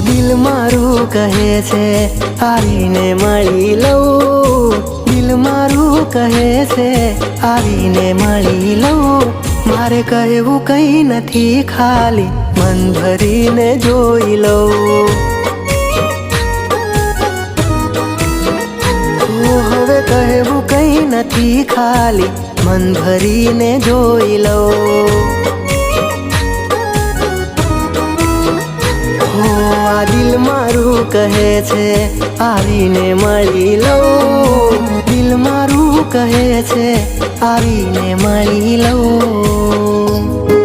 દિલ મારું કહે છે આવીને મળી લઉં, દિલ મારું કહે છે આવીને મળી લઉં. મારે કહેવું કંઈ નથી, ખાલી મન ભરીને જોઈ લઉં. હવે કહેવું કંઈ નથી, ખાલી મન ભરીને જોઈ લઉં. આ દિલ મારું કહે છે આવીને મળી લઉં, દિલ મારું કહે છે આવીને મળી લઉં.